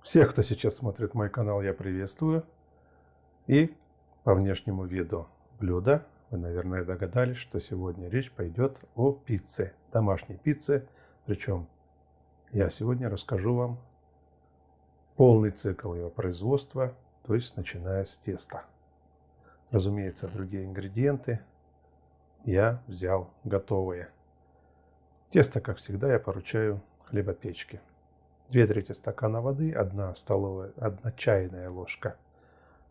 Всех, кто сейчас смотрит мой канал, я приветствую. И по внешнему виду блюда вы, наверное, догадались, что сегодня речь пойдет о пицце, домашней пицце. Причем я сегодня расскажу вам полный цикл ее производства, то есть начиная с теста. Разумеется, другие ингредиенты я взял готовые. Тесто, как всегда, я поручаю хлебопечке. 2/3 стакана воды, 1 чайная ложка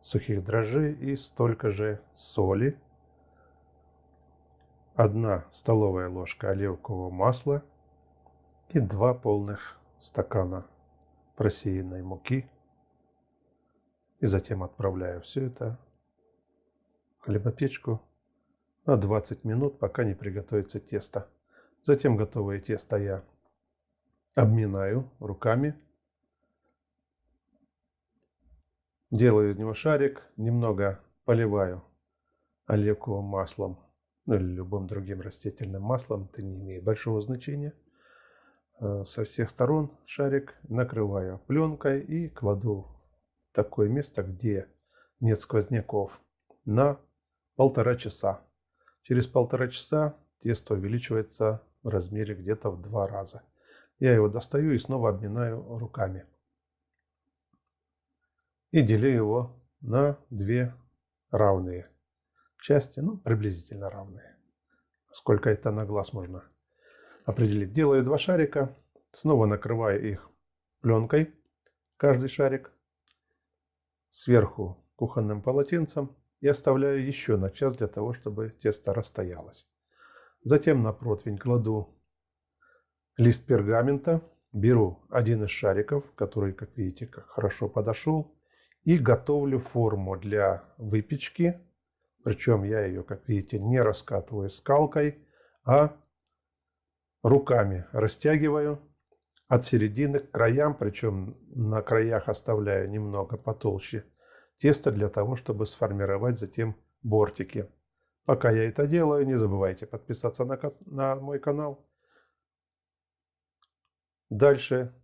сухих дрожжей и столько же соли, 1 столовая ложка оливкового масла и 2 полных стакана просеянной муки. И затем отправляю все это в хлебопечку на 20 минут, пока не приготовится тесто. Затем готовое тесто я обминаю руками, делаю из него шарик, немного поливаю оливковым маслом, ну или любым другим растительным маслом, это не имеет большого значения. Со всех сторон шарик накрываю пленкой и кладу в такое место, где нет сквозняков, на 1,5 часа. Через 1,5 часа тесто увеличивается в размере где-то в 2 раза. Я его достаю и снова обминаю руками. И делю его на 2 равные части, ну приблизительно равные. Сколько это на глаз можно определить. Делаю 2 шарика, снова накрываю их пленкой, каждый шарик, сверху кухонным полотенцем и оставляю еще на час для того, чтобы тесто расстоялось. Затем на противень кладу лист пергамента, беру один из шариков, который, как видите, как хорошо подошел, и готовлю форму для выпечки. Причем я ее, как видите, не раскатываю скалкой, а руками растягиваю от середины к краям, причем на краях оставляю немного потолще тесто для того, чтобы сформировать затем бортики. Пока я это делаю, не забывайте подписаться на мой канал. Дальше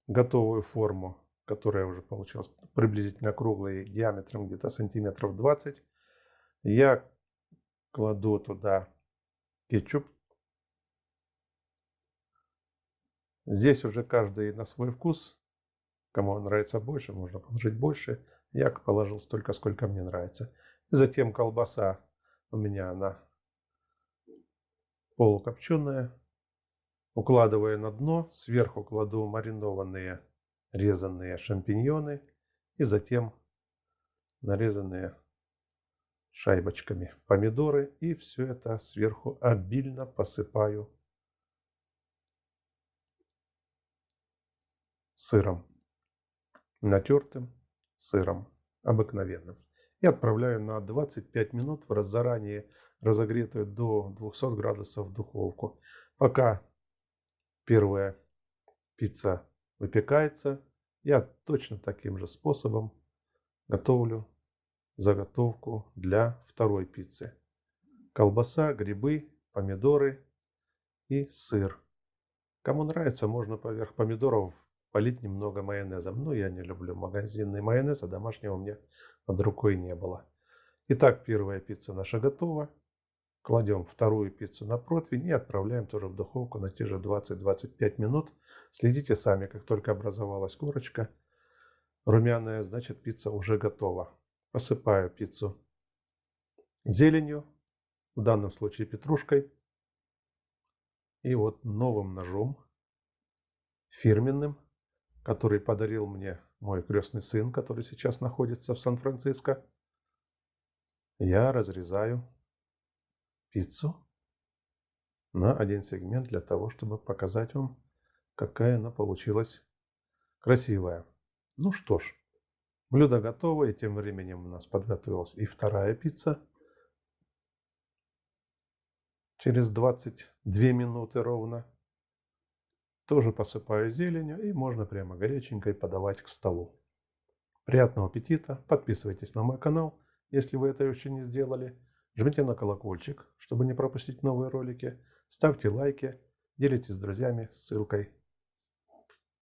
готовую форму, которая уже получилась приблизительно круглой, диаметром где-то сантиметров 20, я кладу туда кетчуп. Здесь уже каждый на свой вкус. Кому он нравится больше, можно положить больше. Я положил столько, сколько мне нравится. И затем колбаса у меня она полукопченая. Укладываю на дно. Сверху кладу маринованные резанные шампиньоны. И затем нарезанные шайбочками помидоры. И все это сверху обильно посыпаю сыром. Натертым сыром обыкновенным. И отправляю на 25 минут в заранее разогретую до 200 градусов духовку. Пока первая пицца выпекается, я точно таким же способом готовлю заготовку для второй пиццы. Колбаса, грибы, помидоры и сыр. Кому нравится, можно поверх помидоров полить немного майонезом. Но я не люблю магазинный майонез, а домашнего у меня под рукой не было. Итак, первая пицца наша готова. Кладем вторую пиццу на противень и отправляем тоже в духовку на те же 20-25 минут. Следите сами, как только образовалась корочка румяная, значит пицца уже готова. Посыпаю пиццу зеленью, в данном случае петрушкой. И вот новым ножом, фирменным, который подарил мне мой крестный сын, который сейчас находится в Сан-Франциско, я разрезаю пиццу на один сегмент для того, чтобы показать вам, какая она получилась красивая. Ну что ж, блюдо готово, и тем временем у нас подготовилась и вторая пицца. Через 22 минуты ровно. Тоже посыпаю зеленью, и можно прямо горяченькой подавать к столу. Приятного аппетита! Подписывайтесь на мой канал, если вы это еще не сделали. Жмите на колокольчик, чтобы не пропустить новые ролики. Ставьте лайки, делитесь с друзьями ссылкой